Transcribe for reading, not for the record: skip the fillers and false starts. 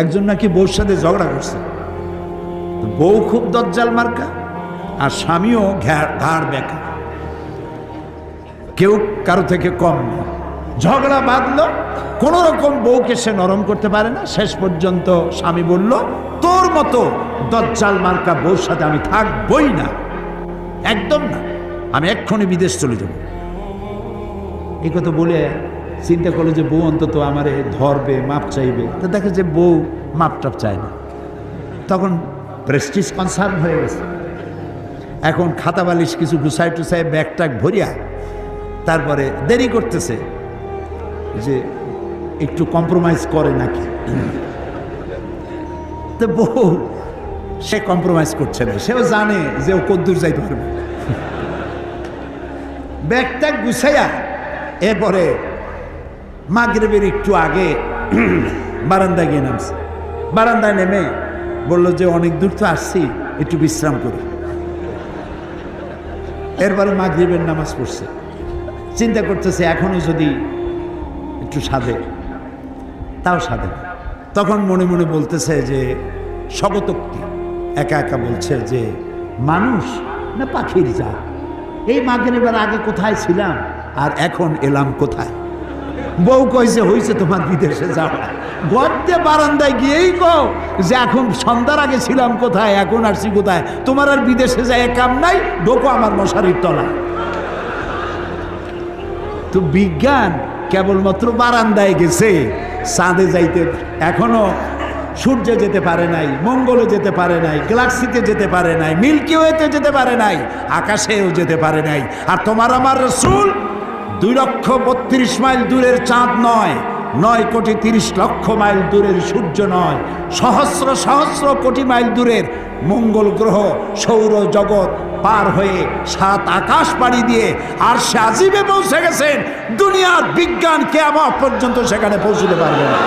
একজন নাকি বউর সাথে ঝগড়া করছে, বউ খুব দজ্জাল মার্কা আর স্বামীও ঘাড় বেঁকা, কেউ কারো থেকে কম না। ঝগড়া বাঁধলো, কোন রকম বউকে সে নরম করতে পারে না। শেষ পর্যন্ত স্বামী বলল, তোর মতো দজ্জাল মার্কা বউর সাথে আমি থাকবই না, একদম না, আমি এক্ষুনি বিদেশ চলে যাব। এই কথা বলে চিন্তা করলো যে বউ অন্তত আমারে ধরবে, মাপ চাইবে। তো দেখে যে বউ মাপ টাপ চায় না। তখন প্রেস্টিজ কনসার্ন হয়ে গেছে। এখন খাতা বালিশ কিছু গুছাই টুসাই ব্যাগ ট্যাগ ভরিয়া তারপরে দেরি করতেছে যে একটু কম্প্রোমাইজ করে নাকি। তো বউ সে কম্প্রোমাইজ করছে না, সেও জানে যে ও কদ্দূর যাইতে পারবে। ব্যাগ ট্যাগ গুছাইয়া এরপরে মাগরিবের একটু আগে বারান্দায় গিয়ে নামছে। বারান্দায় নেমে বললো যে অনেক দূর তো আসছি, একটু বিশ্রাম করি। এরপরে মাগরিবের নামাজ পড়ছে, চিন্তা করতেছে এখনো যদি একটু সাধে, তাও সাধে না। তখন মনে মনে বলতেছে যে স্বগতোক্তি একা একা বলছে যে মানুষ না পাখির জাত, এই মাগরিবের আগে কোথায় ছিলাম আর এখন এলাম কোথায়। বউ কইছে হইছে তোমার বিদেশে যাওয়া, গর্তে বারান্দায় গিয়েই কও যে এখন সন্ধ্যার আগে ছিলাম কোথায়, এখন আসছি কোথায়। তোমার আর বিদেশে যায় কাম নাই, ঢোকো আমার মশারির তলায়। তো বিজ্ঞান কেবলমাত্র বারান্দায় গেছে, চাঁদে যাইতে এখনো সূর্যে যেতে পারে নাই, মঙ্গলে যেতে পারে নাই, গ্যালাক্সিতে যেতে পারে নাই, মিল্কি ওয়েতে যেতে পারে নাই, আকাশেও যেতে পারে নাই। আর তোমার আমার রাসূল 2,32,000 মাইল দূরের চাঁদ নয়, 9,30,00,000 মাইল দূরের সূর্য নয়, সহস্র সহস্র কোটি মাইল দূরের মঙ্গল গ্রহ সৌর জগৎ পার হয়ে 7 আকাশ পাড়ি দিয়ে আর সে আজিমে পৌঁছে গেছেন। দুনিয়ার বিজ্ঞান কিয়ামত পর্যন্ত সেখানে পৌঁছতে পারবে না।